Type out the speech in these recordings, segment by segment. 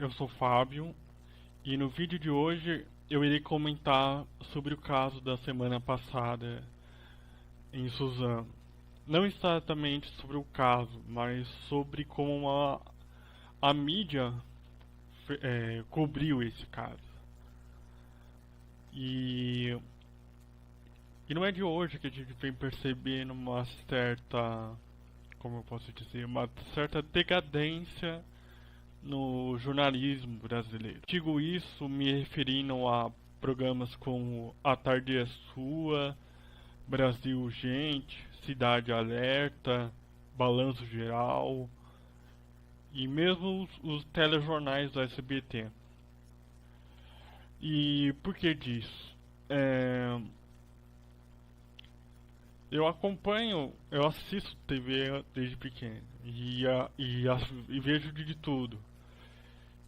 eu sou Fábio e no vídeo de hoje eu irei comentar sobre o caso da semana passada em Suzano. Não exatamente sobre o caso, mas sobre como a mídia cobriu esse caso. E, e não é de hoje que a gente vem percebendo uma certa, como eu posso dizer, uma certa decadência no jornalismo brasileiro. Digo isso me referindo a programas como A Tarde é Sua, Brasil Urgente, Cidade Alerta, Balanço Geral e mesmo os telejornais do SBT. E por que disso? É, eu assisto TV desde pequeno e vejo de tudo.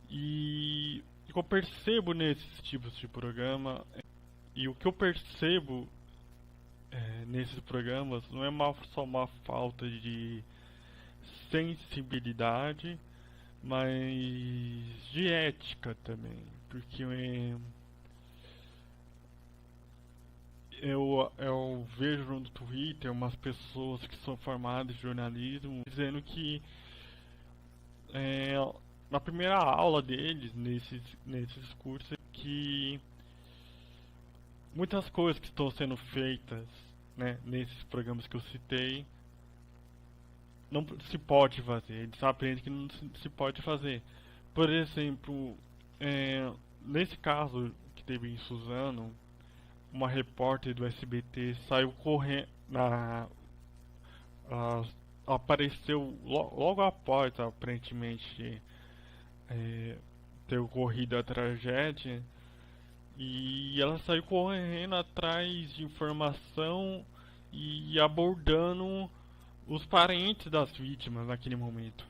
E o que eu percebo nesses tipos de programa, e o que eu percebo nesses programas não é só uma falta de sensibilidade, mas de ética também. Porque eu vejo no Twitter umas pessoas que são formadas em jornalismo dizendo que é, na primeira aula deles, nesses cursos, que muitas coisas que estão sendo feitas, né, nesses programas que eu citei não se pode fazer. Eles aprendem que não se pode fazer. Por exemplo, nesse caso que teve em Suzano, uma repórter do SBT saiu correndo ah, apareceu logo após aparentemente ter ocorrido a tragédia, e ela saiu correndo atrás de informação e abordando os parentes das vítimas naquele momento.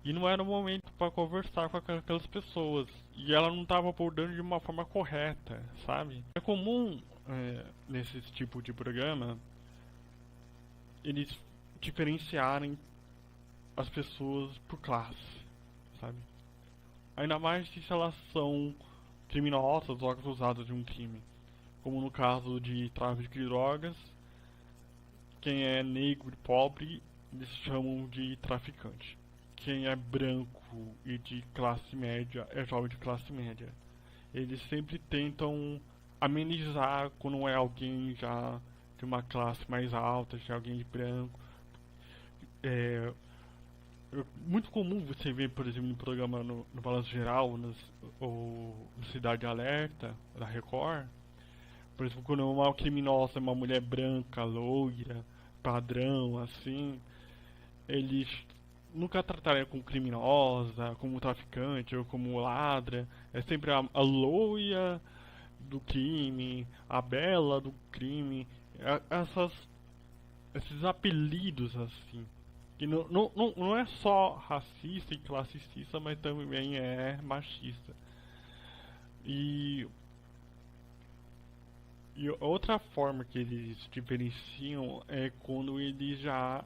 E não era o momento para conversar com aquelas pessoas. E ela não estava abordando de uma forma correta, sabe? É comum nesse tipo de programa eles diferenciarem as pessoas por classe, sabe? Ainda mais se elas são criminosas ou acusadas de um crime. Como no caso de tráfico de drogas, quem é negro e pobre eles chamam de traficante. Quem é branco e de classe média é jovem de classe média. Eles sempre tentam amenizar quando é alguém já de uma classe mais alta, já alguém de branco. É muito comum você ver, por exemplo, no programa no Balanço Geral, ou no Cidade Alerta, da Record, por exemplo, quando uma criminosa é uma mulher branca, loira, padrão, assim, eles nunca tratarem como criminosa, como traficante ou como ladra. É sempre a loira do crime, a bela do crime. Esses apelidos assim. Que não é só racista e classicista, mas também é machista. E, e outra forma que eles diferenciam é quando eles já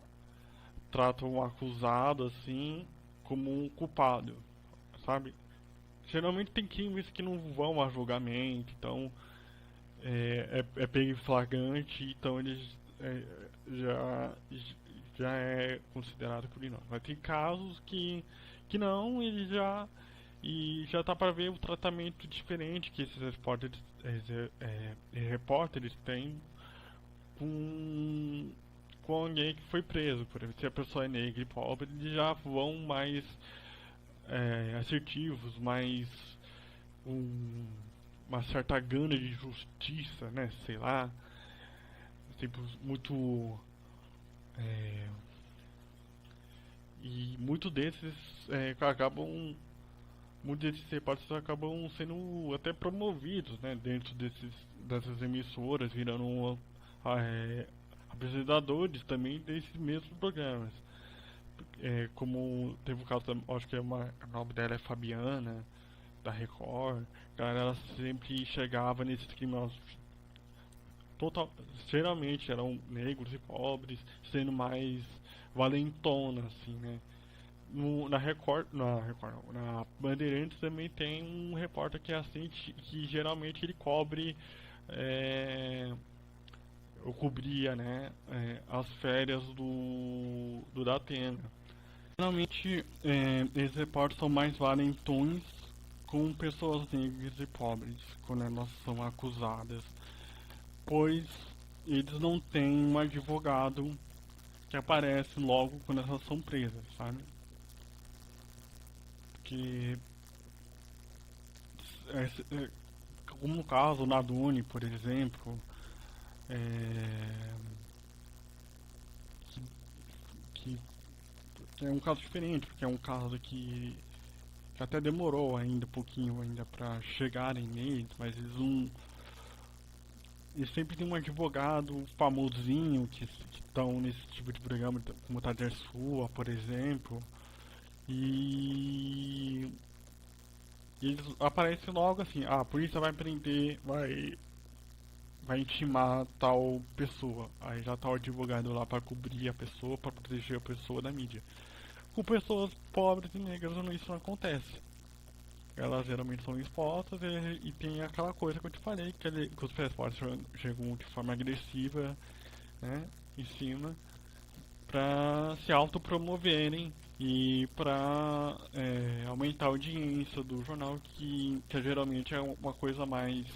tratam o acusado assim como um culpado, sabe? Geralmente tem crimes que não vão a julgamento, então é pego em flagrante, então eles é, já já é considerado criminoso. Mas tem casos que não, ele já e já tá para ver o tratamento diferente que esses repórteres têm com alguém que foi preso. Por exemplo, se a pessoa é negra e pobre, eles já vão mais assertivos, mais um, uma certa gana de justiça, né? Sei lá, tipo, muito é, e muito desses acabam muitos desses repórteres acabam sendo até promovidos, né, dentro dessas emissoras, virando apresentadores também desses mesmos programas. Como teve o caso, acho que o nome dela é Fabiana, da Record, cara, ela sempre chegava nesses criminosos total, geralmente eram negros e pobres, sendo mais valentona, assim, né? Na Record, na Bandeirantes também tem um repórter que é assim, que geralmente ele cobre, é, eu cobria, né, as férias do Datena. Geralmente, esses repórteres são mais valentões com pessoas negras e pobres, quando elas são acusadas, pois eles não têm um advogado que aparece logo quando elas são presas, sabe? Que, como no caso na Dune, por exemplo, é, que, que é um caso diferente, porque é um caso que até demorou ainda um pouquinho ainda para chegarem neles, mas eles sempre tem um advogado famosinho que estão nesse tipo de programa, como o Tader Sua, por exemplo, e eles aparecem logo assim, ah, a polícia vai prender, vai intimar tal pessoa. Aí já tá o advogado lá para cobrir a pessoa, para proteger a pessoa da mídia. Com pessoas pobres e negras isso não acontece. Elas geralmente são expostas e tem aquela coisa que eu te falei, que os repórteres chegam de forma agressiva, né, em cima, para se autopromoverem e para aumentar a audiência do jornal, que geralmente é uma coisa mais,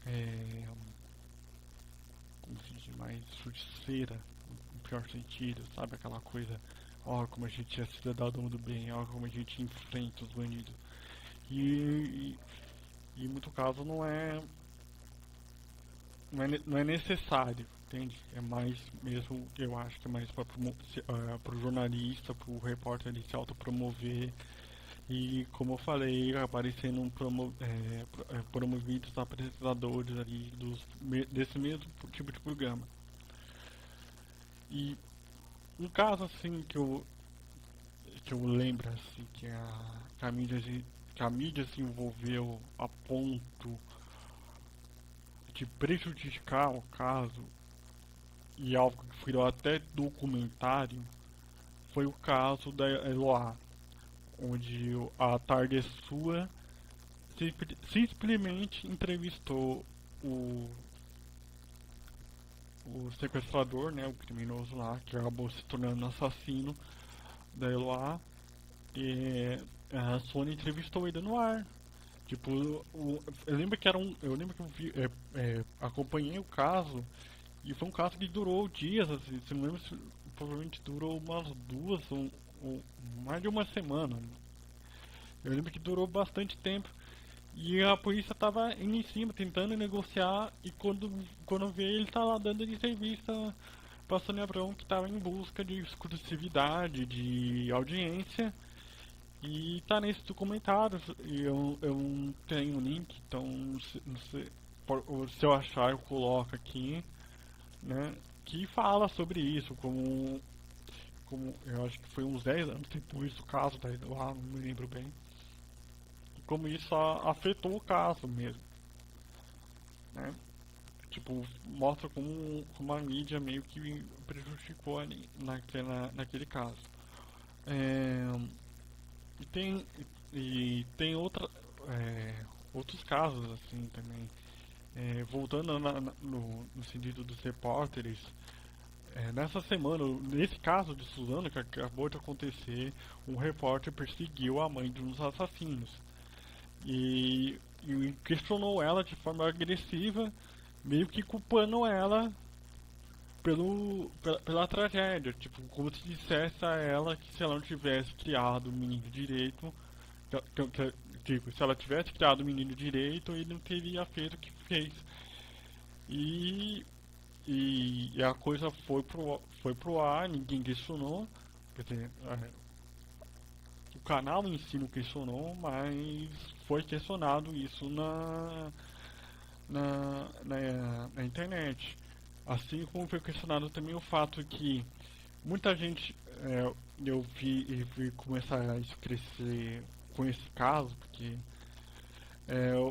é, como se diz, mais justiceira, no pior sentido, sabe? Aquela coisa, ó, como a gente é cidadão do bem, ó, como a gente enfrenta os bandidos. E em muito caso não é necessário, entende? É mais mesmo, eu acho que é mais para o jornalista, para o repórter ele se autopromover e, como eu falei, aparecendo promovidos apresentadores ali desse mesmo tipo de programa. E um caso assim que eu lembro assim que a mídia se envolveu a ponto de prejudicar o caso e algo que virou até documentário foi o caso da Eloá, onde a Tarde Sua simplesmente entrevistou o, o sequestrador, né, o criminoso lá, que acabou se tornando assassino da Eloá, e a Sony entrevistou ele no ar. Tipo, eu lembro que eu lembro que eu acompanhei o caso e foi um caso que durou dias, assim, se não lembro se provavelmente durou umas duas ou mais de uma semana. Eu lembro que durou bastante tempo. E a polícia tava indo em cima, tentando negociar, e quando vê ele tá lá dando entrevista pra Sônia Abrão, que tava em busca de exclusividade, de audiência, e tá nesse documentário, e eu não tenho o link, então não sei, se eu achar eu coloco aqui, né, que fala sobre isso, como eu acho que foi uns 10 anos depois do caso, daí lá, não me lembro bem, como isso afetou o caso mesmo, né? Tipo, mostra como a mídia meio que prejudicou ali naquele caso. É, e tem, e tem outros casos assim também. Voltando no sentido dos repórteres, nessa semana, nesse caso de Suzano que acabou de acontecer, um repórter perseguiu a mãe de uns assassinos e questionou ela de forma agressiva, meio que culpando ela pela tragédia, tipo, como se dissesse a ela que se ela não tivesse criado o menino direito, digo, se ela tivesse criado o menino direito, ele não teria feito o que fez. E, e a coisa foi pro ar, ninguém questionou, quer dizer, o canal em si não questionou, mas foi questionado isso na internet. Assim como foi questionado também o fato que muita gente, eu vi começar a isso crescer com esse caso, porque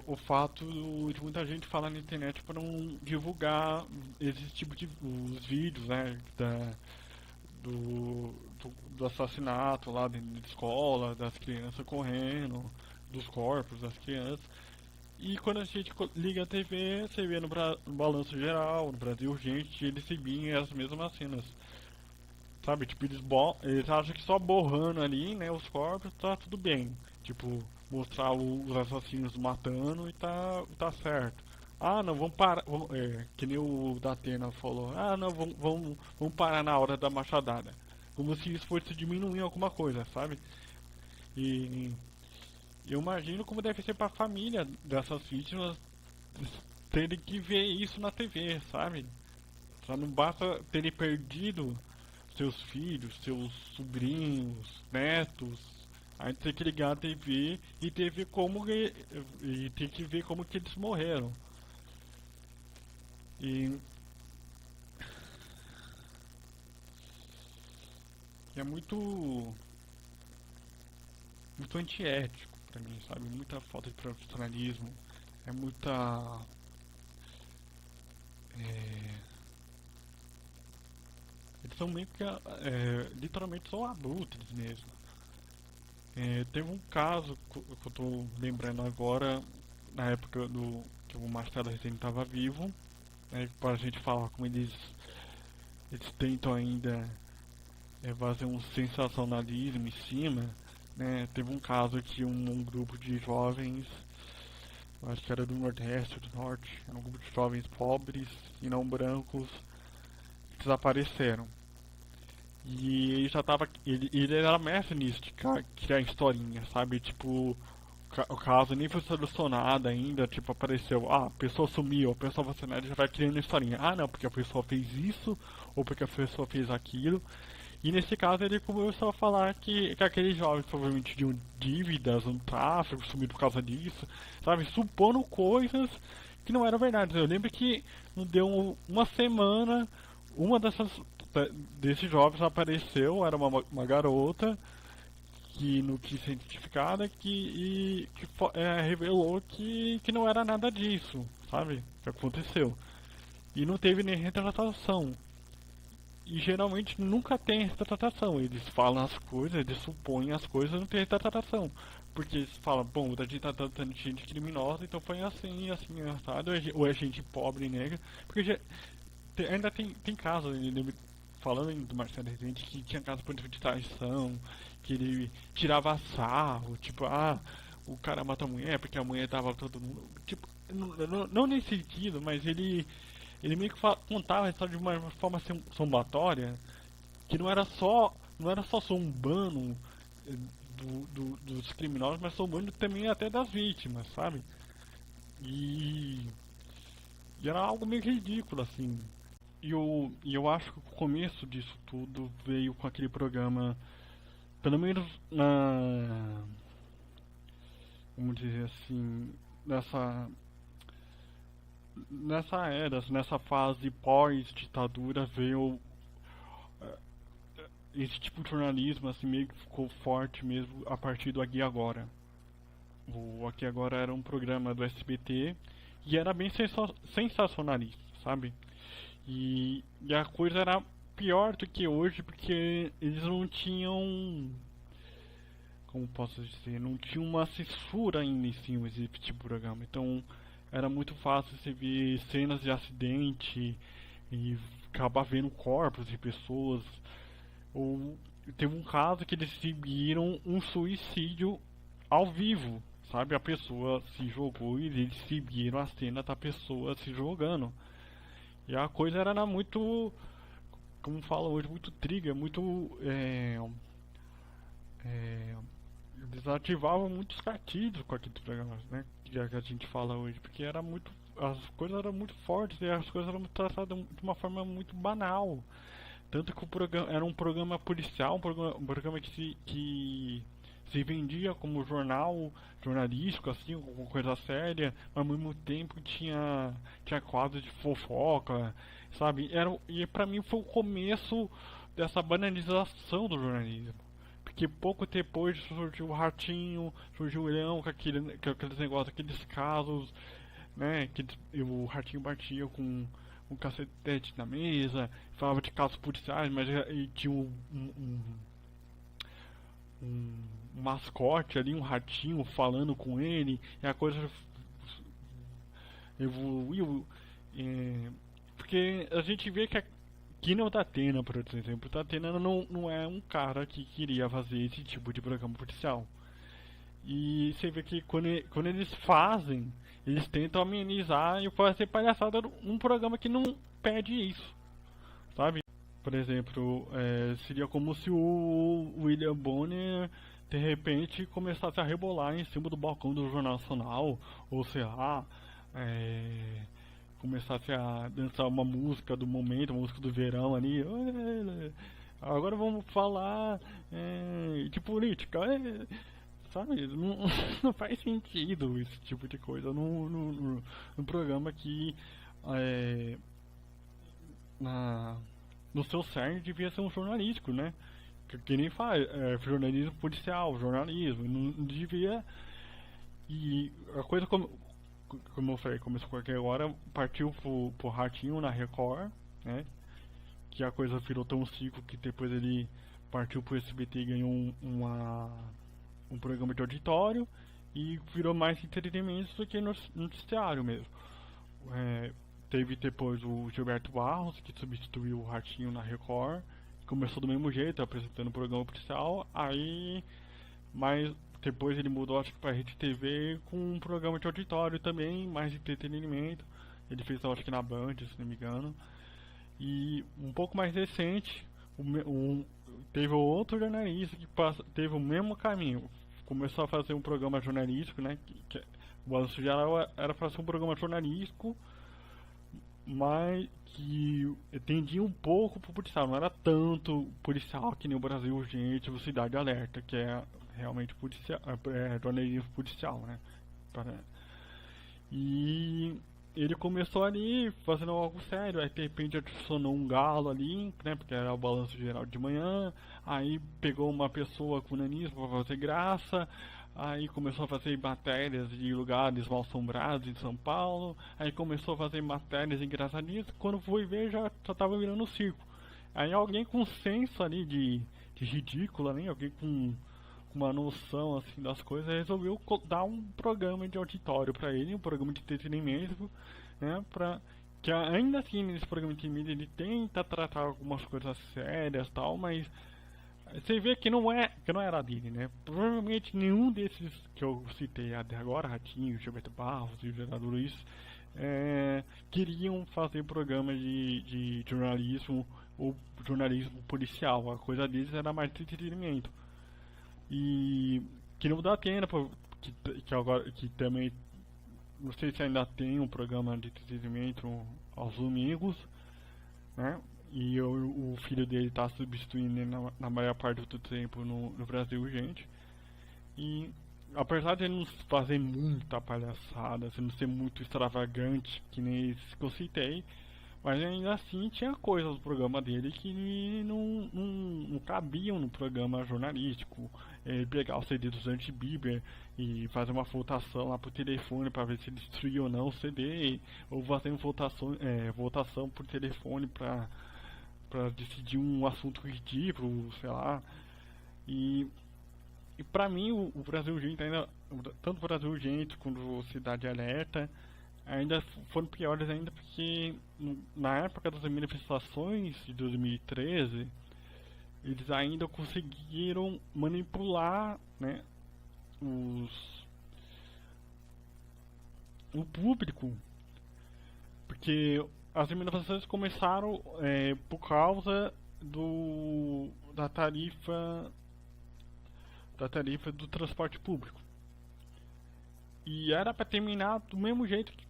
o fato de muita gente falar na internet para não divulgar esse tipo de os vídeos, né, do assassinato lá dentro de escola, das crianças correndo, dos corpos das crianças. E quando a gente liga a TV, você vê no Balanço Geral, no Brasil Urgente, eles exibem as mesmas cenas. Sabe, tipo, eles acham que só borrando ali, né, os corpos tá tudo bem. Tipo, mostrar os assassinos matando e tá certo. Ah, não, vamos parar. Que nem o Datena falou. Ah, não, vamos parar na hora da machadada. Como se isso fosse diminuir alguma coisa, sabe? E eu imagino como deve ser pra família dessas vítimas terem que ver isso na TV, sabe? Só não basta terem perdido seus filhos, seus sobrinhos, netos. A gente tem que ligar a TV e tem que ver como que eles morreram. E, e é muito antiético pra mim, sabe? Muita falta de profissionalismo, é muita é, eles são meio que literalmente são abutres mesmo. Teve um caso que eu tô lembrando agora, na época do que o Marcelo Rezende estava vivo, né, para a gente falar como eles tentam ainda fazer um sensacionalismo em cima, né? Teve um caso que um grupo de jovens, eu acho que era do Nordeste, do Norte, era um grupo de jovens pobres e não brancos, desapareceram. E ele já tava. Ele era mestre nisso, de criar historinha, sabe? Tipo, o caso nem foi solucionado ainda, tipo, apareceu, a pessoa sumiu, a pessoa vacinada já vai criando historinha. Ah, não, porque a pessoa fez isso, ou porque a pessoa fez aquilo. E nesse caso ele começou a falar que aqueles jovens provavelmente tinham dívidas no tráfico, sumiram por causa disso, sabe? Supondo coisas que não eram verdade. Eu lembro que não deu uma semana, uma desses jovens apareceu, era uma garota que não quis ser identificada que revelou que não era nada disso, sabe? Que aconteceu. E não teve nem retratação. E geralmente nunca tem retratação. Eles falam as coisas, eles supõem as coisas, não tem retratação. Porque eles falam, bom, a gente tá tratando de gente criminosa, então foi assim, assim, assado, ou é gente pobre e negra. Porque ainda tem casos, falando do Marcelo Rezende, que tinha casos, por exemplo, de traição, que ele tirava sarro, tipo, o cara mata a mulher porque a mulher tava todo mundo. Tipo, não nesse sentido, mas ele meio que contava a história de uma forma sombatória, que não era só zombando dos criminosos, mas zombando também até das vítimas, sabe? E, e era algo meio ridículo, assim. E eu acho que o começo disso tudo veio com aquele programa, pelo menos vamos dizer assim, nessa fase pós-ditadura veio esse tipo de jornalismo assim meio que ficou forte mesmo a partir do Aqui Agora. O Aqui Agora era um programa do SBT e era bem sensacionalista, sabe? E a coisa era pior do que hoje porque eles não tinham, como posso dizer, não tinha uma censura ainda em cima desse tipo de programa. Então era muito fácil você ver cenas de acidente e acabar vendo corpos de pessoas. Ou teve um caso que eles exibiram um suicídio ao vivo, sabe? A pessoa se jogou e eles exibiram a cena da pessoa se jogando. E a coisa era muito, como fala hoje, muito trigger, muito é, eles ativavam muitos gatilhos com aquele programa, né? Que a gente fala hoje, porque era muito, as coisas eram muito fortes e as coisas eram tratadas de uma forma muito banal. Tanto que o programa era um programa policial, um programa que se vendia como jornalístico, assim, com coisa séria, mas ao mesmo tempo tinha quadros de fofoca, sabe? E pra mim foi o começo dessa banalização do jornalismo. Porque pouco depois surgiu o Ratinho, surgiu o Leão com aqueles negócios, aqueles casos, né? Que o Ratinho batia um cacetete na mesa, falava de casos policiais, mas e tinha um mascote ali, um ratinho falando com ele, e a coisa evoluiu. Porque a gente vê que não Datena, por exemplo, Datena não é um cara que queria fazer esse tipo de programa policial. E você vê que quando eles fazem, eles tentam amenizar e fazer palhaçada num programa que não pede isso, sabe? Por exemplo, seria como se o William Bonner de repente começasse a rebolar em cima do balcão do Jornal Nacional, ou sei lá, começasse a dançar uma música do momento, uma música do verão ali. Agora vamos falar de política. Sabe? Não, não faz sentido esse tipo de coisa no programa que no seu cerne devia ser um jornalístico, né? Que nem faz, jornalismo policial, jornalismo, não devia. E a coisa como eu falei, começou aqui agora, partiu pro Ratinho na Record, né? Que a coisa virou tão ciclo que depois ele partiu pro SBT e ganhou um programa de auditório e virou mais entretenimento do que noticiário mesmo. Teve depois o Gilberto Barros, que substituiu o Ratinho na Record, começou do mesmo jeito, apresentando o programa policial, mas depois ele mudou, acho que pra Rede TV, com um programa de auditório também, mais de entretenimento. Ele fez, acho que na Band, se não me engano. E um pouco mais recente, teve outro jornalista que teve o mesmo caminho. Começou a fazer um programa jornalístico, né? O Balanço Geral era para ser um programa jornalístico, mas que tendia um pouco pro policial. Não era tanto policial que nem o Brasil Urgente ou Cidade Alerta, que é realmente policial, jornalismo policial, né? E ele começou ali fazendo algo sério, aí de repente adicionou um galo ali, né, porque era o Balanço Geral de manhã, aí pegou uma pessoa com nanismo para fazer graça, aí começou a fazer matérias de lugares mal assombrados em São Paulo, aí começou a fazer matérias engraçadinhas, quando foi ver já tava virando circo. Aí alguém com senso ali de ridículo, né, alguém com uma noção assim das coisas, resolveu dar um programa de auditório para ele, um programa de entretenimento, né, que ainda assim nesse programa de mídia ele tenta tratar algumas coisas sérias tal, mas você vê que não era dele, né? Provavelmente nenhum desses que eu citei até agora, Ratinho, Gilberto Barros e o Gerardo Luiz, queriam fazer programa de jornalismo ou jornalismo policial. A coisa deles era mais entretenimento. E que não dá tempo, que também não sei se ainda tem um programa de entretenimento aos domingos, né? E o filho dele está substituindo ele na maior parte do tempo no Brasil Urgente. E apesar de ele não fazer muita palhaçada, assim, não ser muito extravagante, que nem esse que eu citei, mas ainda assim tinha coisas no programa dele que não cabiam no programa jornalístico. Pegar o CD do Justin Bieber e fazer uma votação lá pro telefone para ver se ele destruiu ou não o CD, ou fazer uma votação por telefone para decidir um assunto ridículo, sei lá. E pra mim o Brasil Urgente ainda, tanto o Brasil Urgente quanto o Cidade Alerta, ainda foram piores ainda porque na época das manifestações de 2013 eles ainda conseguiram manipular, né, o público, porque as manifestações começaram por causa da tarifa do transporte público. E era para terminar do mesmo jeito que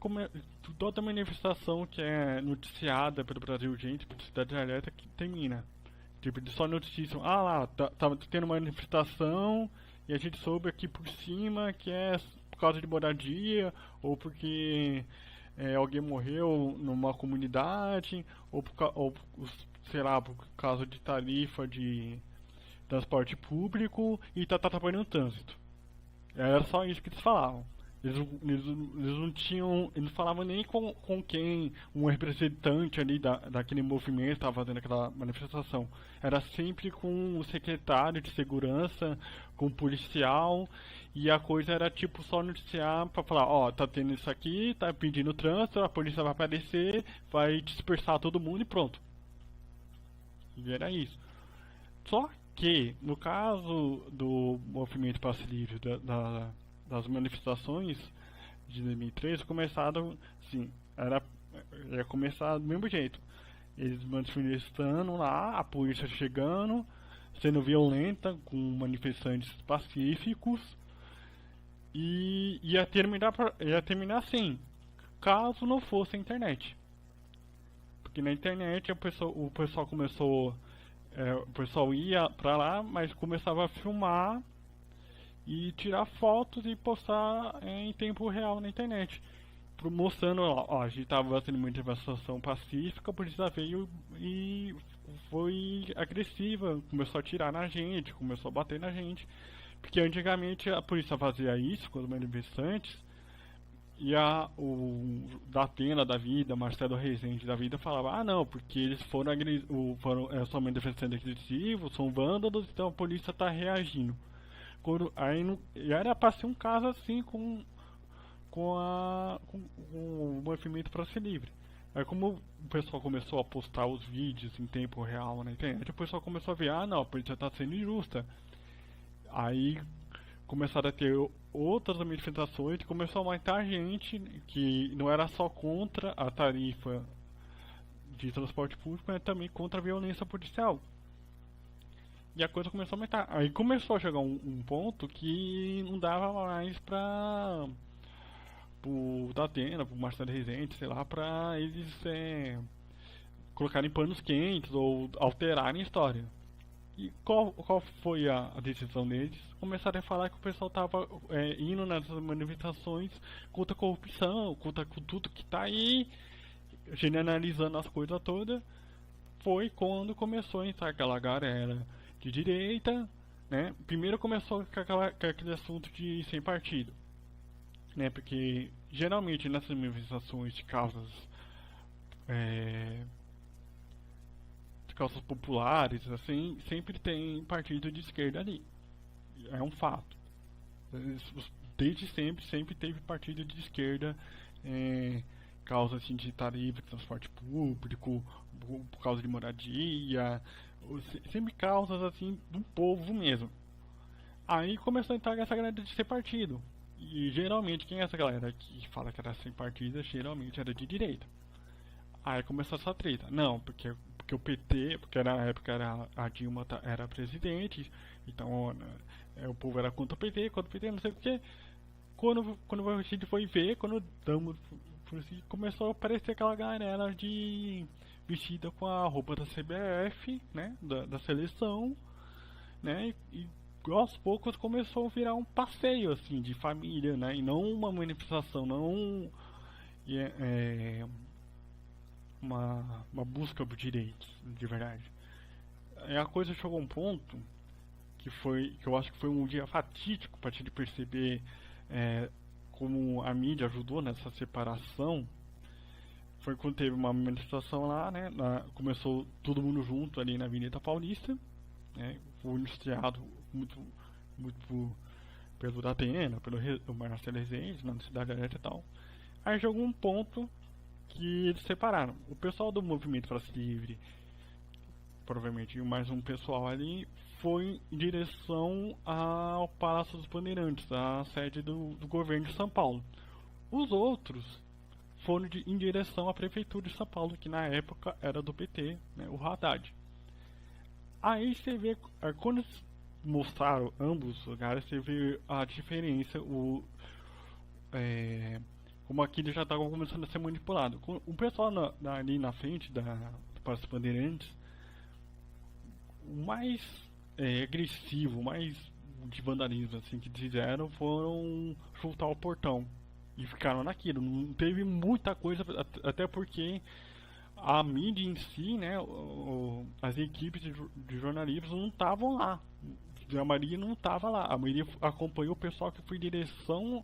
toda manifestação que é noticiada pelo Brasil Urgente, pela Cidade Alerta, que termina. Tipo, eles só noticiam, lá, tava tendo uma manifestação e a gente soube aqui por cima que é por causa de moradia, ou porque alguém morreu numa comunidade, ou sei lá, por causa de tarifa de transporte público e tá atrapalhando o trânsito. Era só isso que eles falavam. Eles não tinham. Eles não falavam nem com quem um representante ali daquele movimento estava fazendo aquela manifestação. Era sempre com o secretário de segurança, com o policial, e a coisa era tipo só noticiar pra falar, ó, tá tendo isso aqui, tá pedindo trânsito, a polícia vai aparecer, vai dispersar todo mundo e pronto. E era isso. Só que, no caso do movimento Passe Livre, das manifestações de 2013, começaram, assim, ia começar do mesmo jeito. Eles manifestando lá, a polícia chegando, sendo violenta com manifestantes pacíficos, e ia terminar assim, caso não fosse a internet. Porque na internet o pessoal começou. O pessoal ia pra lá, mas começava a filmar e tirar fotos e postar em tempo real na internet. Mostrando, ó, a gente tava tendo uma manifestação pacífica, a polícia veio e foi agressiva, começou a atirar na gente, começou a bater na gente. Porque antigamente a polícia fazia isso com os manifestantes e o Datena da vida, Marcelo Rezende da vida, falava: ah, não, porque eles são manifestantes agressivos, são vândalos, então a polícia está reagindo. E era para ser um caso assim com o movimento para ser livre. Aí, como o pessoal começou a postar os vídeos em tempo real na internet, o pessoal começou a ver: ah, não, a polícia está sendo injusta. Aí começaram a ter outras manifestações e começou a aumentar gente que não era só contra a tarifa de transporte público, mas também contra a violência policial. E a coisa começou a aumentar. Aí começou a chegar um ponto que não dava mais pra pro Datena, pro Marcelo Rezende, sei lá, pra eles colocarem panos quentes ou alterarem a história. E qual foi a decisão deles? Começaram a falar que o pessoal estava indo nessas manifestações contra a corrupção, contra tudo que está aí, generalizando as coisas todas. Foi quando começou a entrar aquela galera de direita, né? Primeiro começou com aquele assunto de sem partido, né? Porque geralmente nessas manifestações de causas populares, assim, sempre tem partido de esquerda ali. É um fato. Desde sempre teve partido de esquerda, causa assim, de tarifa de transporte público, por causa de moradia, sempre causas assim do povo mesmo. Aí começou a entrar essa galera de ser partido. E geralmente quem é essa galera que fala que era sem partido, geralmente era de direita. Aí começou essa treta. Não, porque o PT, porque na época a Dilma era presidente, então o povo era contra o PT, não sei o que. Quando a gente foi ver, começou a aparecer aquela galera vestida com a roupa da CBF, né, da seleção, né, e aos poucos começou a virar um passeio assim de família, né, e não uma manifestação, não uma busca por direitos, de verdade. Aí a coisa chegou a um ponto que eu acho que foi um dia fatídico para gente perceber como a mídia ajudou nessa separação. Foi quando teve uma manifestação lá, né? Começou todo mundo junto ali na Avenida Paulista, né? Foi iniciado muito pelo Datena, pelo Marcelo Rezende, na Cidade Alerta e tal. Aí chegou um ponto que eles separaram. O pessoal do Movimento Passe Livre, provavelmente mais um pessoal ali, foi em direção ao Palácio dos Bandeirantes, a sede do governo de São Paulo. Os outros foram em direção à Prefeitura de São Paulo, que na época era do PT, né, o Haddad. Aí você vê, quando mostraram ambos os lugares, você vê a diferença, como aquilo já estava começando a ser manipulado. O pessoal ali na frente do Palácio dos Bandeirantes, o mais agressivo, mais de vandalismo assim que fizeram foram chutar o portão e ficaram naquilo. Não teve muita coisa, até porque a mídia em si, né, as equipes de jornalismo não estavam lá. A maioria não estava lá. A maioria acompanhou o pessoal que foi em direção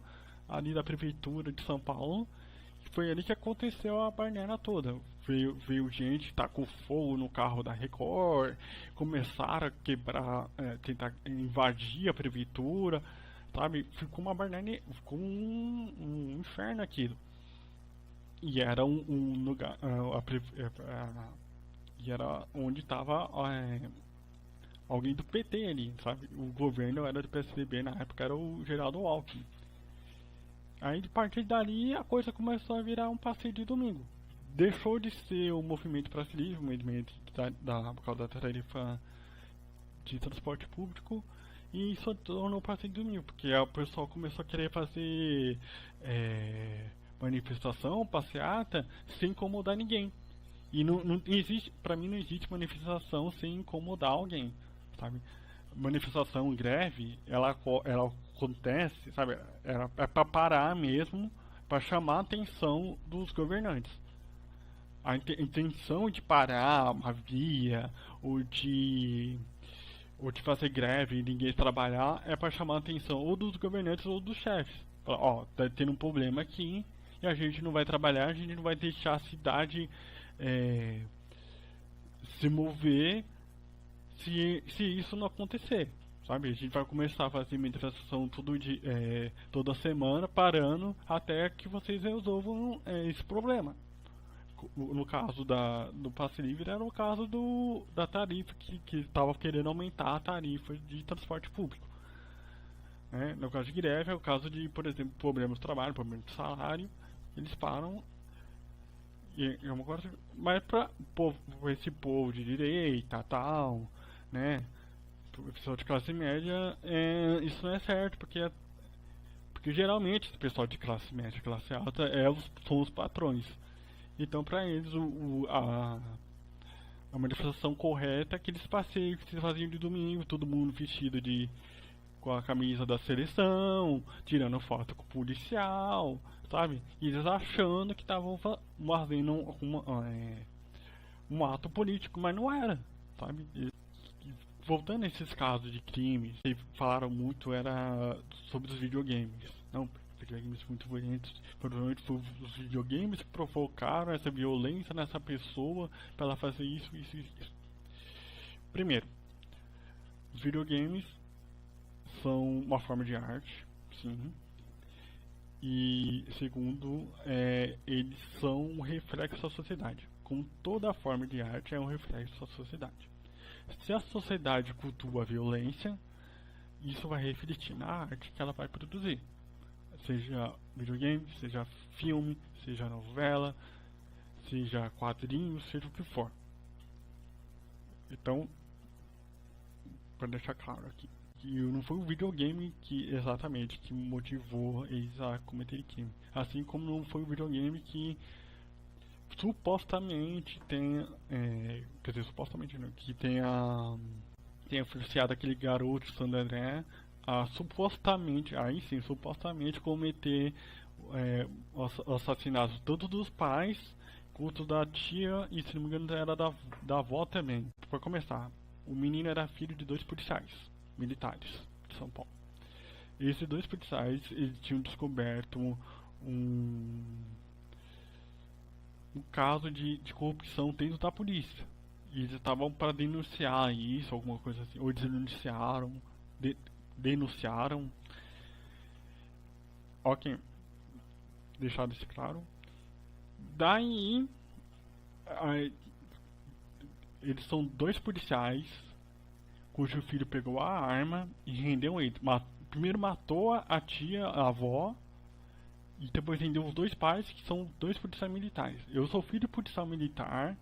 ali da prefeitura de São Paulo. Foi ali que aconteceu a baderna toda. Veio gente, tacou fogo no carro da Record, começaram a quebrar, tentar invadir a prefeitura, sabe? Ficou uma baderna, ficou um inferno aquilo. E era um lugar, e era onde estava alguém do PT ali, sabe? O governo era do PSDB, na época era o Geraldo Alckmin. Aí, a partir dali, a coisa começou a virar um passeio de domingo. Deixou de ser o movimento para livre, o movimento por causa da tarifa de transporte público, e isso tornou passeio de domingo, porque o pessoal começou a querer fazer manifestação, passeata, sem incomodar ninguém. E não existe, pra mim não existe manifestação sem incomodar alguém, sabe? Manifestação, greve, ela acontece, sabe? É pra parar mesmo, pra chamar a atenção dos governantes. A intenção de parar uma via ou de fazer greve e ninguém trabalhar é pra chamar a atenção ou dos governantes ou dos chefes. Falar, ó, tá tendo um problema aqui e a gente não vai trabalhar, a gente não vai deixar a cidade se mover se isso não acontecer, sabe? A gente vai começar a fazer manifestação toda semana, parando até que vocês resolvam esse problema. No caso do passe livre era o caso da tarifa que estava querendo aumentar a tarifa de transporte público. No caso de greve é o caso de, por exemplo, problemas de trabalho, problemas de salário, eles param. E é uma coisa, mas para esse povo de direita, tal, né, o pessoal de classe média, isso não é certo, porque geralmente esse pessoal de classe média, classe alta, são os patrões. Então, para eles, a manifestação correta é aqueles passeios que se faziam de domingo, todo mundo vestido com a camisa da seleção, tirando foto com o policial, sabe? E eles achando que estavam fazendo um ato político, mas não era, sabe? Voltando a esses casos de crimes, que falaram muito era sobre os videogames. Não, videogames muito violentos. Provavelmente foi os videogames que provocaram essa violência nessa pessoa para ela fazer isso. Primeiro, os videogames são uma forma de arte, sim. E segundo, eles são um reflexo da sociedade. Como toda forma de arte é um reflexo da sociedade. Se a sociedade cultua a violência, isso vai refletir na arte que ela vai produzir. Seja videogame, seja filme, seja novela, seja quadrinhos, seja o que for. Então, para deixar claro aqui, que não foi o videogame que motivou eles a cometer crime. Assim como não foi o videogame que supostamente tenha, quer dizer, supostamente não, que tenha influenciado aquele garoto Santo André a supostamente cometer o assassinato tanto dos pais quanto da tia e, se não me engano, era da avó também. Para começar, o menino era filho de 2 policiais militares de São Paulo. Esses 2 policiais, eles tinham descoberto um caso de corrupção dentro da polícia. E eles estavam para denunciar isso, alguma coisa assim. Ou eles denunciaram. Ok, deixado isso claro. Daí, eles são 2 policiais cujo filho pegou a arma e rendeu ele. Primeiro matou a tia, a avó, e depois rendeu os 2 pais, que são 2 policiais militares. Eu sou filho de policial militar,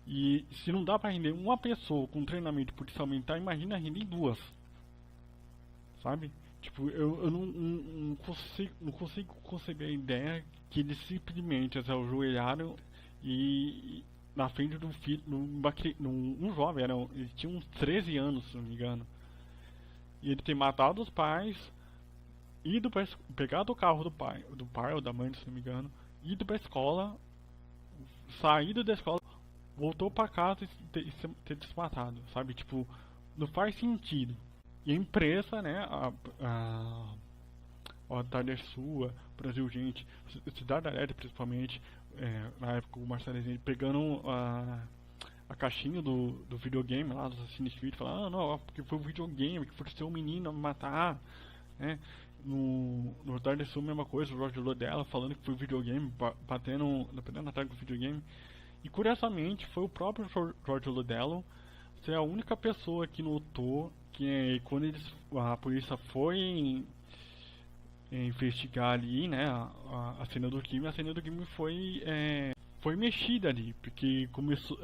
e se não dá pra render uma pessoa com treinamento de policial militar, imagina render 2. Sabe? Tipo, eu não consigo conceber a ideia que eles simplesmente se ajoelharam e na frente do filho, um jovem, ele tinha uns 13 anos, se não me engano. E ele tem matado os pais, pegado o carro do pai ou da mãe, se não me engano, ido pra escola, saído da escola, voltou pra casa e ter desmatado, sabe? Tipo, não faz sentido. E a imprensa, né, A Tarde é Sua, Brasil Gente, Cidade Alerta principalmente, na época o Marcelo Rezende pegando a caixinha do videogame lá, do Assassin's Creed, falando, não, porque foi o videogame, que forçou o menino a me matar, né? No Tarde é Sua, a mesma coisa, o Jorge Lodella falando que foi o videogame, batendo na tarde do videogame. E curiosamente, foi o próprio Jorge Lodella ser a única pessoa que notou que quando a polícia foi investigar ali, né, a cena do crime, foi mexida ali, porque começou,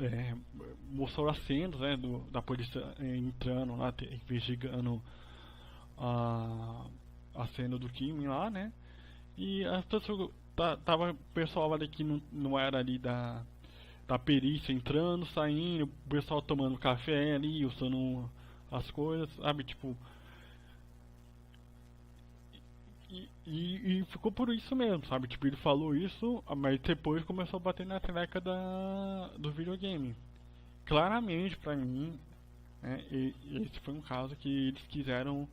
mostrou as cenas, né, da polícia entrando lá, investigando a cena do crime lá, né, e as pessoas, tava o pessoal ali que não era ali da perícia entrando, saindo, o pessoal tomando café ali, usando as coisas, sabe, tipo. E ficou por isso mesmo, sabe? Tipo, ele falou isso, mas depois começou a bater na treca do videogame. Claramente, pra mim, né, esse foi um caso que eles quiseram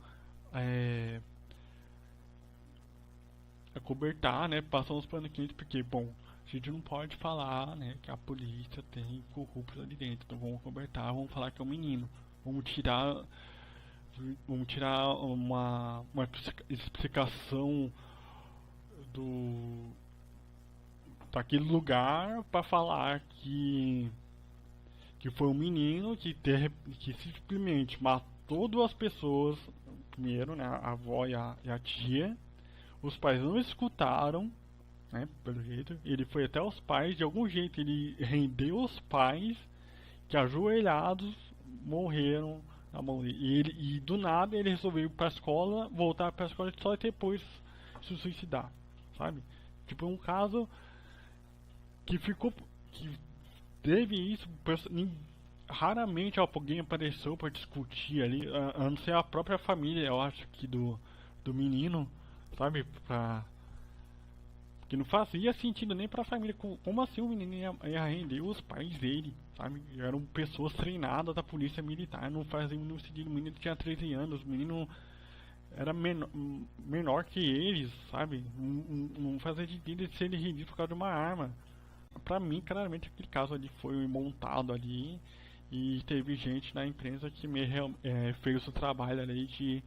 acobertar, né? Passar uns panos quentes, porque, bom, a gente não pode falar, né, que a polícia tem corruptos ali dentro. Então vamos acobertar, vamos falar que é um menino. Vamos tirar uma explicação daquele lugar para falar que foi um menino que simplesmente matou duas pessoas, primeiro, né, a avó e a tia. Os pais não escutaram, né, pelo jeito. Ele foi até os pais, de algum jeito ele rendeu os pais, que ajoelhados morreram na mão dele. E do nada ele resolveu ir pra escola, voltar pra escola e só depois se suicidar, sabe? Tipo, um caso que teve isso, raramente alguém apareceu pra discutir ali, a não ser a própria família, eu acho que do menino, sabe? Que não fazia sentido nem pra família. Como assim o menino ia render os pais dele, sabe? Eram pessoas treinadas da polícia militar, não fazia nenhum sentido. O menino tinha 13 anos, o menino era menor que eles, sabe? Não fazia sentido de ser ele rendido por causa de uma arma. Pra mim, claramente, aquele caso ali foi montado ali. E teve gente na imprensa que fez o trabalho ali de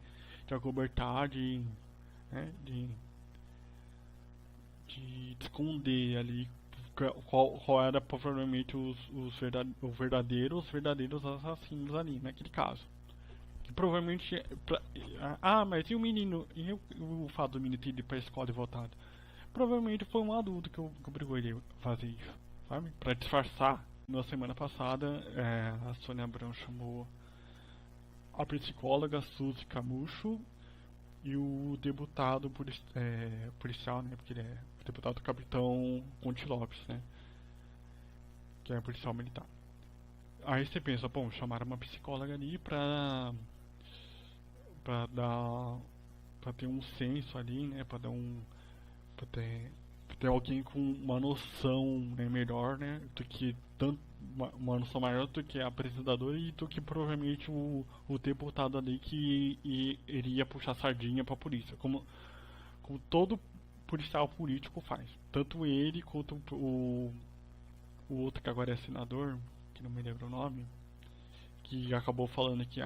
acobertar, né, de esconder ali qual era provavelmente os verdadeiros assassinos ali naquele caso. Que provavelmente. Mas e o menino? E o fato do menino ter ido pra escola e voltado? Provavelmente foi um adulto que obrigou ele a fazer isso, sabe? Pra disfarçar. Na semana passada, a Sônia Abrão chamou a psicóloga Suzy Camucho e o deputado policial, né, porque ele é o deputado capitão Conte Lopes, né, que é policial militar. Aí você pensa, bom, chamaram uma psicóloga ali pra ter um senso ali, né, pra ter alguém com uma noção, né, melhor, né, do que uma noção maior do que a apresentadora e do que provavelmente o deputado ali que iria puxar sardinha pra polícia, como todo policial político faz. Tanto ele quanto o outro que agora é senador, que não me lembro o nome, que acabou falando que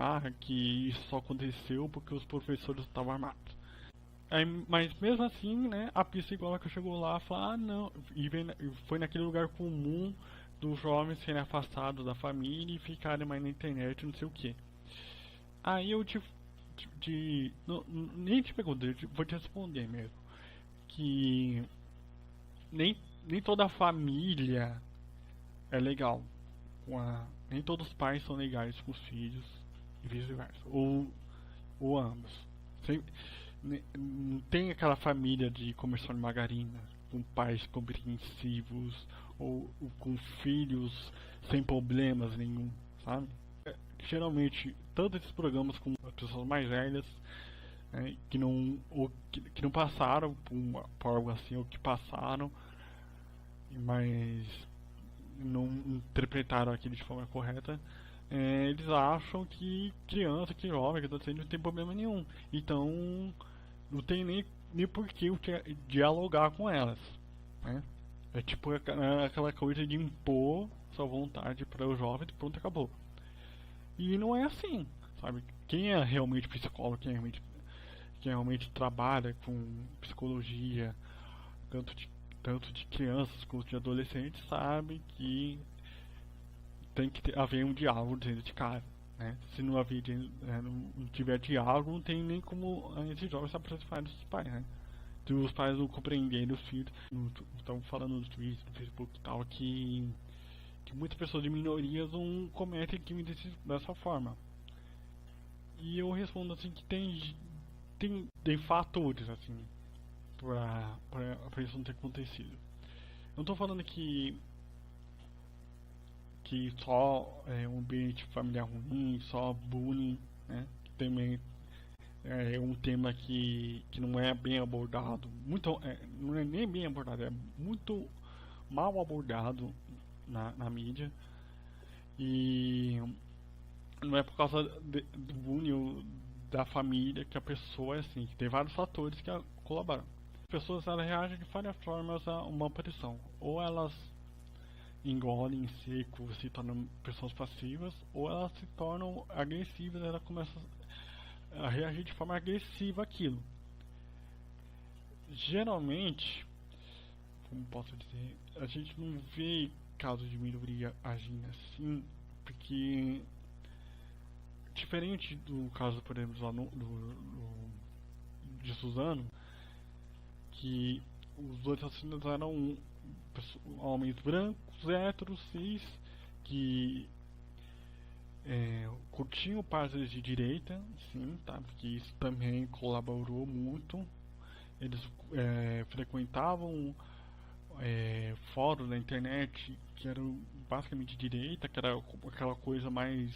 isso só aconteceu porque os professores estavam armados. Mas mesmo assim, né, a psicóloga chegou lá e falou, não, e foi naquele lugar comum dos jovens serem afastados da família e ficarem mais na internet, não sei o que. Aí eu nem te perguntei, vou te responder mesmo. Que nem toda família é legal. Nem todos os pais são legais com os filhos e vice-versa. Ou ambos. Não tem aquela família de comercial de margarina com pais compreensivos ou com filhos sem problemas nenhum, sabe? Geralmente, tanto esses programas com as pessoas mais velhas, né, que não passaram por algo assim, ou que passaram, mas não interpretaram aquilo de forma correta, eles acham que criança, que jovem, que adolescente não tem problema nenhum. Então, não tem nem nem por que eu dialogar com elas, né? É tipo aquela coisa de impor sua vontade para os jovens e pronto, acabou. E não é assim, sabe? Quem é realmente psicólogo, quem realmente trabalha com psicologia, tanto de, tanto de crianças quanto de adolescentes, sabe que tem que haver um diálogo dentro de casa. Né? Se não, não tiver diálogo, não tem nem como esses jovens se aproximarem dos pais. Né? Se os pais não compreenderem os filhos, estão falando no Twitter, no Facebook e tal, que muitas pessoas de minorias não cometem crimes dessa forma. E eu respondo assim que tem fatores assim pra isso não ter acontecido. Eu não tô falando que só um ambiente familiar ruim, só bullying, né? Que também é um tema que não é bem abordado, não é nem bem abordado, é muito mal abordado na mídia. E não é por causa do bullying da família que a pessoa é assim, que tem vários fatores que colaboram. As pessoas elas reagem de várias formas a uma pressão. Ou elas engolem em seco, se tornam pessoas passivas, ou elas se tornam agressivas, ela começa a reagir de forma agressiva àquilo. Geralmente, como posso dizer, a gente não vê casos de minoria agindo assim, porque diferente do caso, por exemplo, lá de Suzano, que os dois assassinos eram homens brancos, héteros, cis, que curtiam páginas de direita, sim, tá? Porque isso também colaborou muito. Eles frequentavam fóruns na internet que eram basicamente de direita, que era aquela coisa mais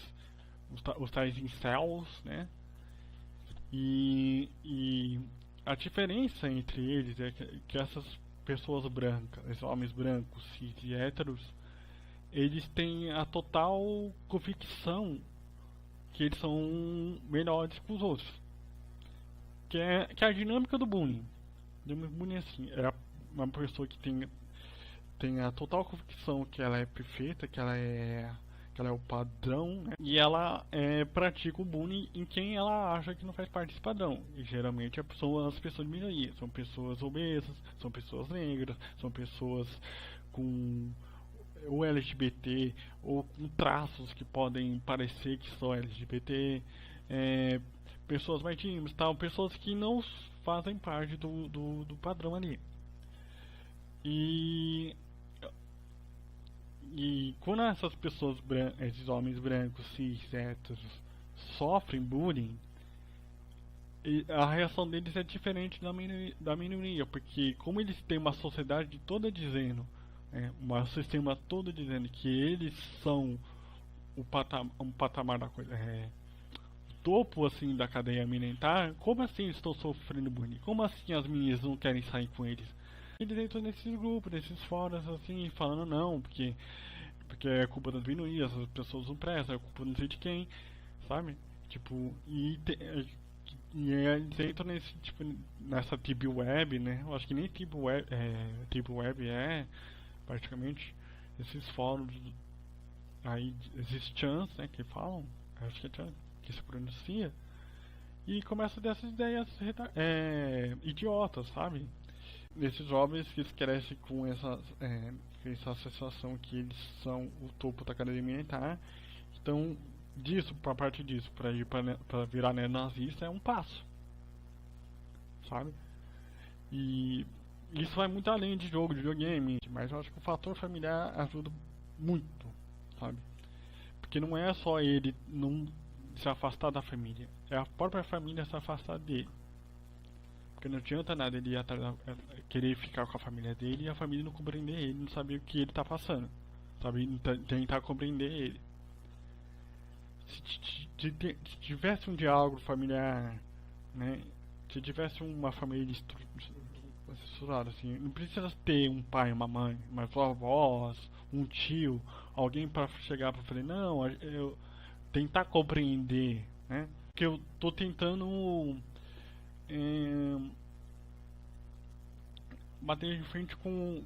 os tais incels, né? E a diferença entre eles é que essas pessoas brancas, esses homens brancos, cis e héteros, eles têm a total convicção que eles são melhores que os outros. Que é a dinâmica do bullying. O bullying é assim, é uma pessoa que tem a total convicção que ela é perfeita, que ela é o padrão, né? E ela pratica o bullying em quem ela acha que não faz parte desse padrão. E geralmente são as pessoas de minoria, são pessoas obesas, são pessoas negras, são pessoas com ou LGBT ou com traços que podem parecer que são LGBT, pessoas mais tímidas, tal, pessoas que não fazem parte do padrão ali. E quando essas pessoas esses homens brancos, cis, héteros, sofrem bullying, a reação deles é diferente da minoria, porque como eles têm uma sociedade toda dizendo, um sistema todo dizendo que eles são um patamar da coisa, o topo assim da cadeia alimentar, como assim eles estão sofrendo bullying? Como assim as meninas não querem sair com eles? Eles entram nesses grupos, nesses fóruns assim, falando não, porque é culpa das minorias, as pessoas não prestam, é culpa não sei de quem, sabe? Tipo, e eles entram nessa Deep Web, né? Eu acho que nem Deep Web praticamente esses fóruns aí, esses chans, né, que falam, acho que é chans que se pronuncia, e começa dessas ideias idiotas, sabe? Esses jovens que crescem com essa sensação que eles são o topo da cadeia alimentar, então pra parte disso, pra ir pra virar neonazista é um passo, sabe? E isso vai muito além de jogo, de videogame, mas eu acho que o fator familiar ajuda muito, sabe? Porque não é só ele não se afastar da família, é a própria família se afastar dele. Porque não adianta nada ele querer ficar com a família dele e a família não compreender ele, não saber o que ele tá passando, sabe? Tentar compreender ele. Se tivesse um diálogo familiar, né? Se tivesse uma família estruturada, assim, não precisa ter um pai, uma mãe, mas avós, um tio, alguém para chegar para falar, não, eu tentar compreender, né? Porque eu tô tentando bater de frente com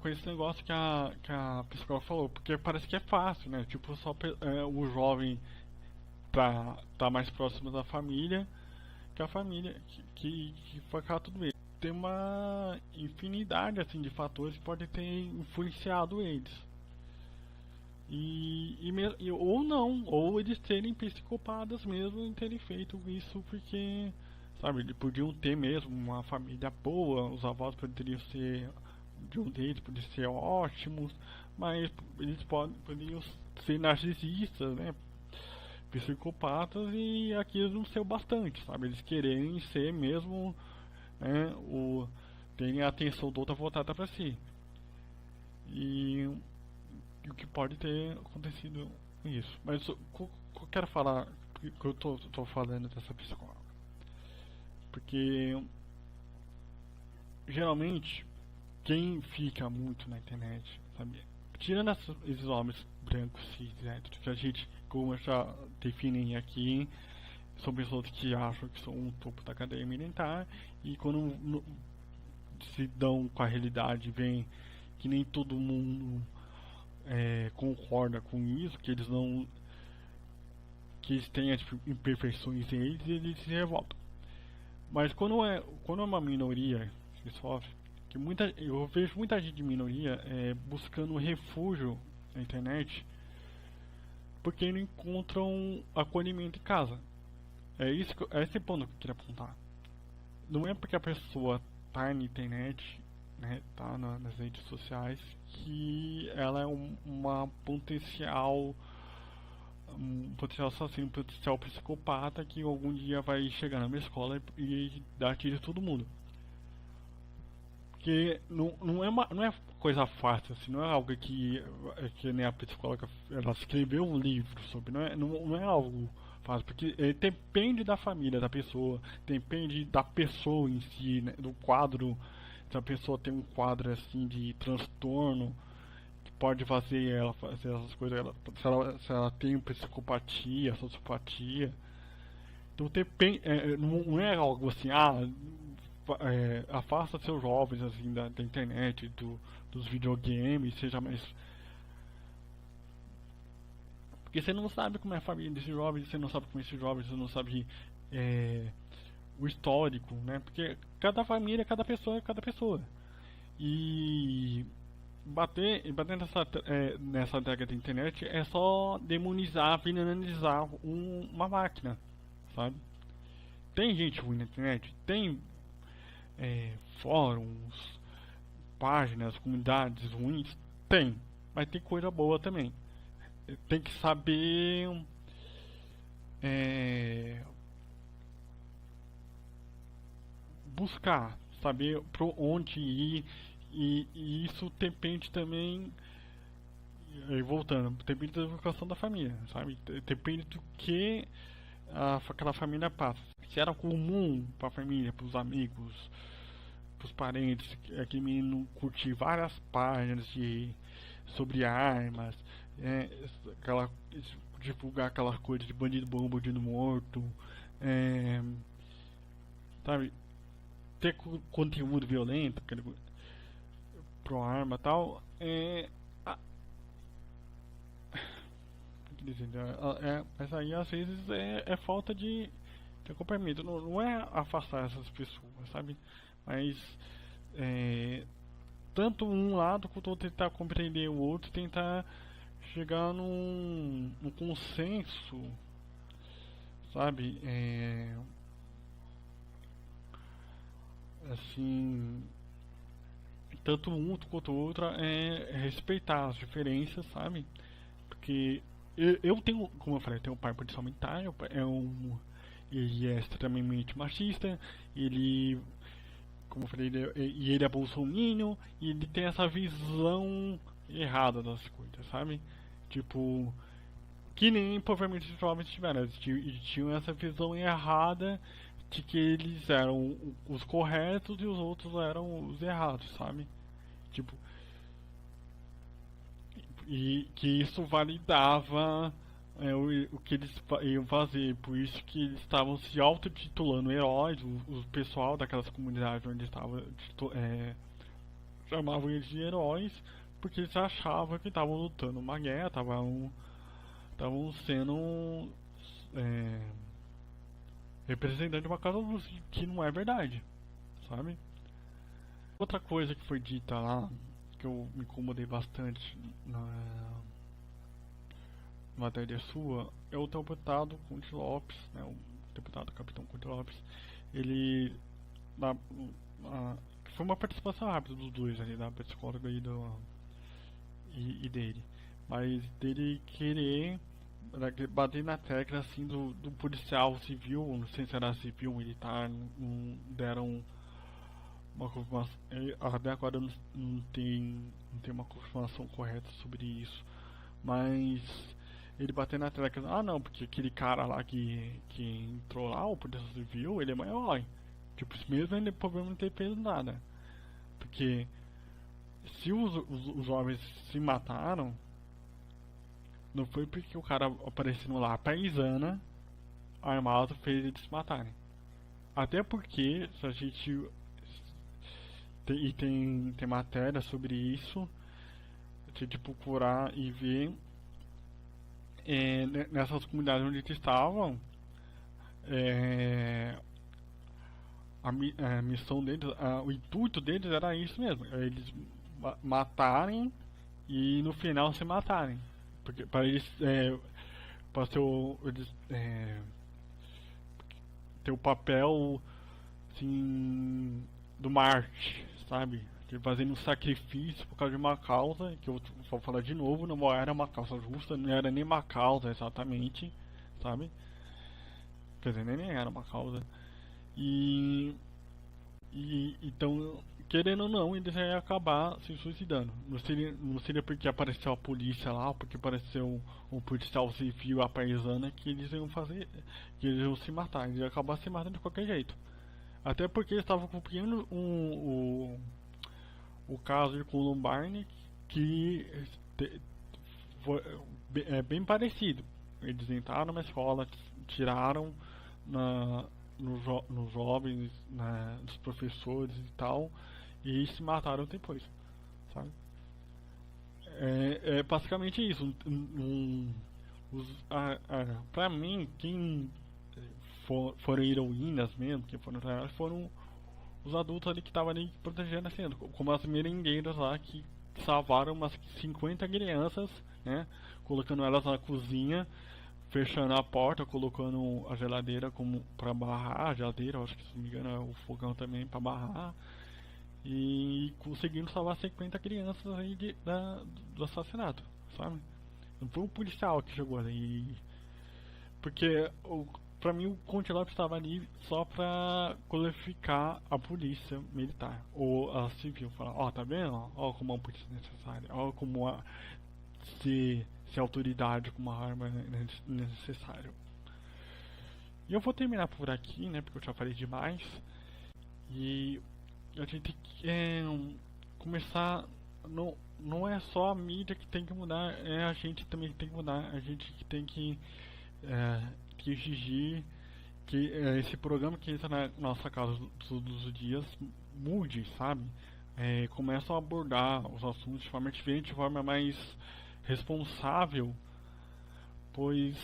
esse negócio que a psicóloga falou, porque parece que é fácil, né? Tipo, só o jovem tá mais próximo da família, que a família que vai acabar tudo bem. Tem uma infinidade assim de fatores que podem ter influenciado eles. Ou não, ou eles serem psicopatas mesmo e terem feito isso porque, sabe, eles podiam ter mesmo uma família boa, os avós poderiam ser, de um deles poderiam ser ótimos, mas eles poderiam ser narcisistas, né, psicopatas, e aquilo não ser o bastante, sabe, eles querem ser mesmo, né, terem a atenção toda voltada para si. E o que pode ter acontecido isso. Mas o que eu quero falar, que eu tô falando dessa psicóloga, porque geralmente quem fica muito na internet, sabe, tirando esses homens brancos cis héteros que a gente, como já definem aqui, são pessoas que acham que são um topo da cadeia militar, e quando se dão com a realidade, veem que nem todo mundo concorda com isso, que eles não, que eles têm as imperfeições em eles, e eles se revoltam. Mas quando é uma minoria que sofre, eu vejo muita gente de minoria buscando refúgio na internet porque não encontram acolhimento em casa. É esse ponto que eu queria apontar. Não é porque a pessoa tá na internet, né, tá nas redes sociais, que ela é uma potencial assassino, potencial psicopata que algum dia vai chegar na minha escola e dar tiro em todo mundo. Porque não é coisa fácil, assim, não é algo que nem a psicóloga, ela escreveu um livro sobre, não é algo fácil, porque depende da família da pessoa, depende da pessoa em si, né, do quadro. Se a pessoa tem um quadro assim de transtorno que pode fazer ela fazer essas coisas, se ela tem psicopatia, sociopatia, então depende, não é algo assim, afasta seus jovens assim da internet, dos videogames, seja mais, porque você não sabe como é a família desses jovens, você não sabe como esses jovens, você não sabe o histórico, né? Porque cada família, cada pessoa é cada pessoa. E bater nessa tecla da internet é só demonizar, finalizar uma máquina, sabe? Tem gente ruim na internet, tem fóruns, páginas, comunidades ruins, tem, mas tem coisa boa também. Tem que saber buscar, saber para onde ir, e isso depende também, voltando, depende da educação da família, sabe? Depende do que aquela família passa. Se era comum para a família, para os amigos, para os parentes, aquele menino curtir várias páginas sobre armas, divulgar aquela coisa de bandido bom, bandido morto, sabe? Ter conteúdo violento, pro arma e tal, mas aí às vezes é falta de acompanhamento, não é afastar essas pessoas, sabe? Mas tanto um lado quanto tentar compreender o outro, tentar chegar num consenso, sabe? Assim, tanto um quanto o outro respeitar as diferenças, sabe? Porque eu tenho, como eu falei, eu tenho um pai policial militar, ele é extremamente machista, ele, como eu falei, ele é bolsominion, e ele tem essa visão errada das coisas, sabe? Tipo, que nem provavelmente os jovens tiveram, eles tinham essa visão errada de que eles eram os corretos e os outros eram os errados, sabe? Tipo, e que isso validava o que eles iam fazer, por isso que eles estavam se autotitulando heróis, o pessoal daquelas comunidades onde estava chamavam eles de heróis porque eles achavam que estavam lutando uma guerra, estavam sendo é, representante de uma causa justa, que não é verdade, sabe? Outra coisa que foi dita lá, que eu me incomodei bastante na matéria sua, é o deputado Conte Lopes, né, o deputado Capitão Conte Lopes. Ele, na, foi uma participação rápida dos dois ali, da psicóloga e dele, mas dele querer bater na tecla assim do policial civil, não sei se era civil, militar, não deram uma confirmação, até agora não tem uma confirmação correta sobre isso, mas ele bater na tecla, não, porque aquele cara lá que entrou lá, o policial civil, ele é maior, tipo, mesmo ele problema não ter feito nada, porque se os homens se mataram, não foi porque o cara aparecendo lá paisana, armado, fez eles se matarem. Até porque, se a gente tem matéria sobre isso, se a gente procurar e ver, nessas comunidades onde eles estavam, a missão deles, o intuito deles era isso mesmo, eles matarem e no final se matarem, porque para eles para eles ter o papel assim do Marte, sabe? Fazendo um sacrifício por causa de uma causa, que eu vou falar de novo, não era uma causa justa, não era nem uma causa exatamente, sabe? Quer dizer, nem era uma causa. E então, querendo ou não, eles iam acabar se suicidando. Não seria porque apareceu a polícia lá, porque apareceu um policial civil, a paisana, que eles iam fazer, que eles iam se matar. Eles iam acabar se matando de qualquer jeito. Até porque eles estavam cumprindo o caso de Columbine, que é bem parecido. Eles entraram numa escola, tiraram nos jovens, dos professores e tal, e se mataram depois, sabe? É basicamente isso. Pra mim, quem foram heroínas mesmo, que foram os adultos ali que estavam ali protegendo, assim, como as merendeiras lá que salvaram umas 50 crianças, né? Colocando elas na cozinha, fechando a porta, colocando a geladeira como para barrar, a geladeira, acho que se não me engano é o fogão também para barrar, e conseguindo salvar 50 crianças aí do assassinato, sabe? Não foi um policial que chegou ali, porque pra mim o Conte Lopes estava ali só pra glorificar a polícia militar ou a civil, falar, tá vendo? Ó como a polícia é necessária, ó como se autoridade com uma arma é necessário. E eu vou terminar por aqui, né, porque eu já falei demais. E a gente tem que começar, não é só a mídia que tem que mudar, é a gente também que tem que mudar, a gente que tem que exigir que esse programa que entra na nossa casa todos os dias mude, sabe? Começam a abordar os assuntos de forma diferente, de forma mais responsável, pois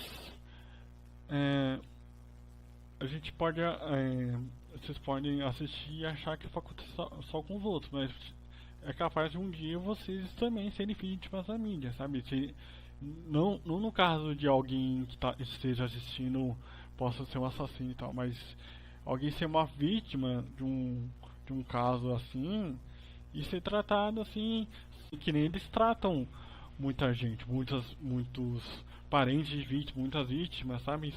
a gente pode vocês podem assistir e achar que isso acontece só com os outros, mas é capaz de um dia vocês também serem vítimas da mídia, sabe? Não no caso de alguém que esteja assistindo possa ser um assassino e tal, mas alguém ser uma vítima de um caso assim e ser tratado assim que nem eles tratam muita gente, muitos parentes de vítimas, muitas vítimas, sabe?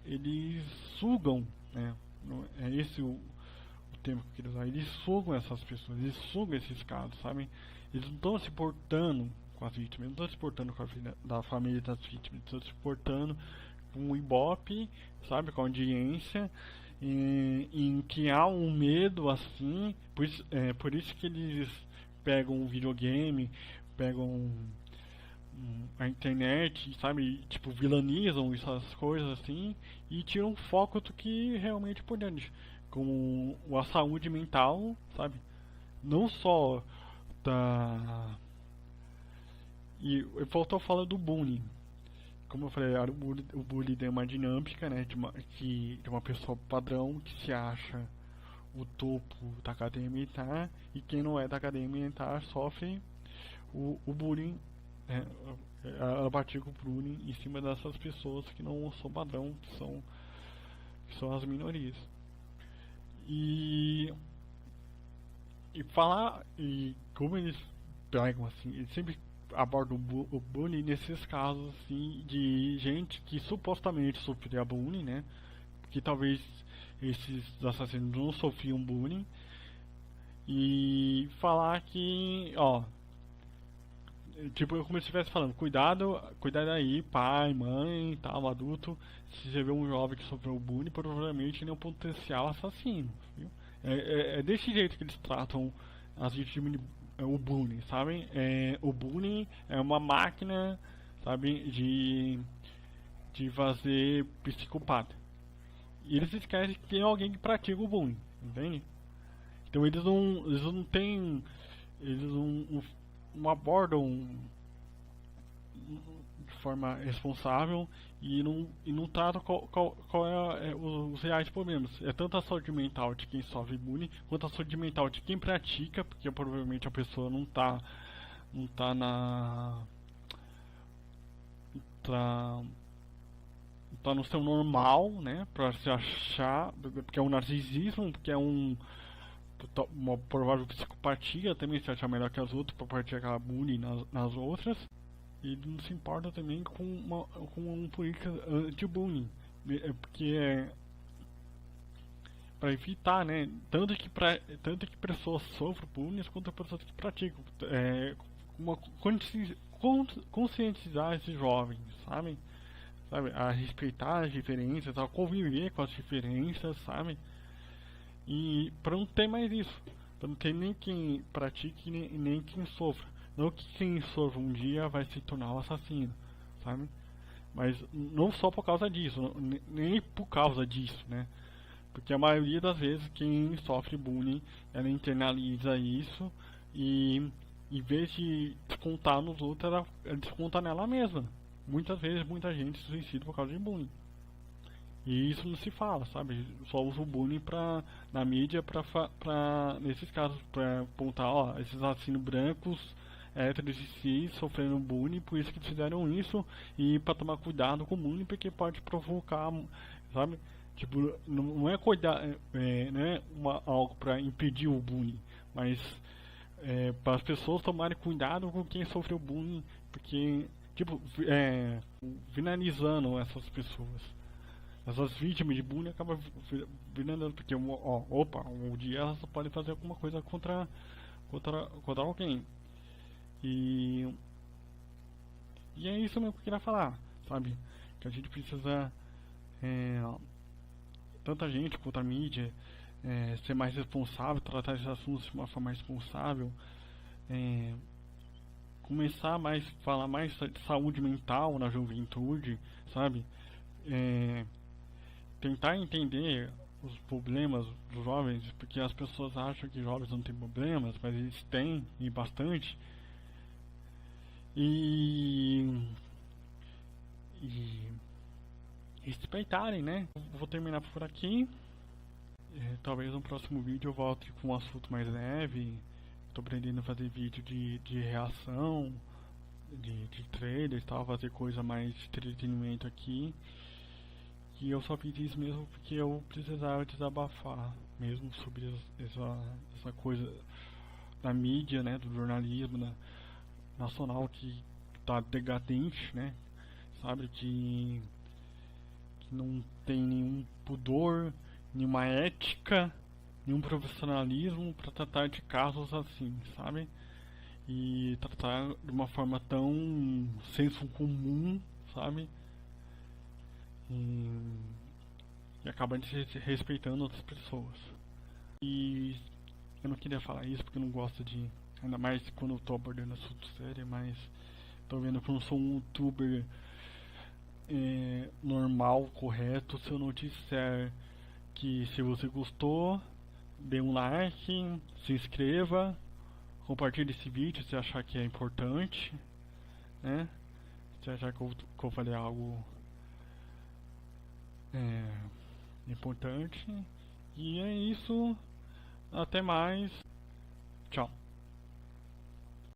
Eles sugam, né? É esse o termo que eu queria usar. Eles sugam essas pessoas, eles sugam esses casos, sabe? Eles não estão se portando com as vítimas, não estão se portando com a vida da família das vítimas, estão se portando com o Ibope, sabe? Com a audiência, em criar um medo assim. Por isso que eles pegam um videogame, pegam a internet, sabe? Tipo, vilanizam essas coisas assim e tiram foco do que realmente é importante. como a saúde mental, sabe? Não só da... E eu volto a falar do bullying. Como eu falei, o bullying é uma dinâmica, né, de uma pessoa padrão que se acha o topo da cadeia alimentar, e quem não é da cadeia alimentar sofre o bullying, né, ela pratica o bullying em cima dessas pessoas que não são padrão, que são as minorias. E falar, e como eles pegam assim, eles sempre abordam o bullying nesses casos assim, de gente que supostamente sofria bullying, né? Que talvez esses assassinos não sofriam bullying, e falar que, ó, tipo, como se estivesse falando, cuidado aí, pai, mãe, tal, adulto, se você vê um jovem que sofreu bullying, provavelmente ele é um potencial assassino, viu? É desse jeito que eles tratam as vítimas o bullying, sabe? O bullying é uma máquina, sabe, de fazer psicopata. E eles esquecem que tem alguém que pratica o bullying, entende? Então eles não têm, eles não abordam de forma responsável, e não tratam qual é os reais problemas. É tanto a saúde mental de quem sofre bullying, quanto a saúde mental de quem pratica, porque provavelmente a pessoa não tá na... tá, tá no seu normal, né, pra se achar, porque é um narcisismo, porque é uma provável psicopatia, também se achar melhor que as outras para praticar bullying nas outras. E ele não se importa também com uma política anti-bullying, porque é para evitar, né, tanto que pessoas sofrem bullying quanto pessoas que praticam, uma conscientizar esses jovens, sabe, a respeitar as diferenças, a conviver com as diferenças, sabe, e para não ter mais isso, para não ter nem quem pratique nem quem sofra. Não que quem sofra um dia vai se tornar um assassino, sabe? Mas não só por causa disso, nem por causa disso, né? Porque a maioria das vezes quem sofre bullying, ela internaliza isso, e em vez de descontar nos outros, ela desconta nela mesma. Muitas vezes muita gente se suicida por causa de bullying. E isso não se fala, sabe? Só usa o bullying na mídia nesses casos, pra apontar, ó, esses assassinos brancos, héteros e cis sofrendo bullying, por isso que fizeram isso, e para tomar cuidado com o bullying, porque pode provocar, sabe? Tipo, não é cuidar, não é algo para impedir o bullying, mas para as pessoas tomarem cuidado com quem sofreu bullying, porque, tipo, finalizando essas pessoas. Essas vítimas de bullying acabam virando, porque um dia elas podem fazer alguma coisa contra alguém. E é isso mesmo que eu queria falar, sabe? Que a gente precisa, tanta gente quanto a mídia, ser mais responsável, tratar esses assuntos de uma forma mais responsável, começar a falar mais de saúde mental na juventude, sabe? Tentar entender os problemas dos jovens, porque as pessoas acham que jovens não têm problemas, mas eles têm, e bastante. E respeitarem, né? Vou terminar por aqui. Talvez no próximo vídeo eu volte com um assunto mais leve. Estou aprendendo a fazer vídeo de reação, de trailers e tal, fazer coisa mais de entretenimento aqui. E eu só fiz isso mesmo porque eu precisava desabafar mesmo sobre essa coisa da mídia, né, do jornalismo nacional que tá decadente, né, sabe, que não tem nenhum pudor, nenhuma ética, nenhum profissionalismo para tratar de casos assim, sabe, e tratar de uma forma tão senso comum, sabe, e acaba desrespeitando outras pessoas. E eu não queria falar isso porque eu não gosto de, ainda mais quando eu tô abordando assunto sério, mas tô vendo que eu não sou um youtuber normal, correto, se eu não disser que se você gostou, dê um like, se inscreva, compartilhe esse vídeo se achar que é importante, né? Se achar que eu falei algo importante. E é isso. Até mais. Tchau.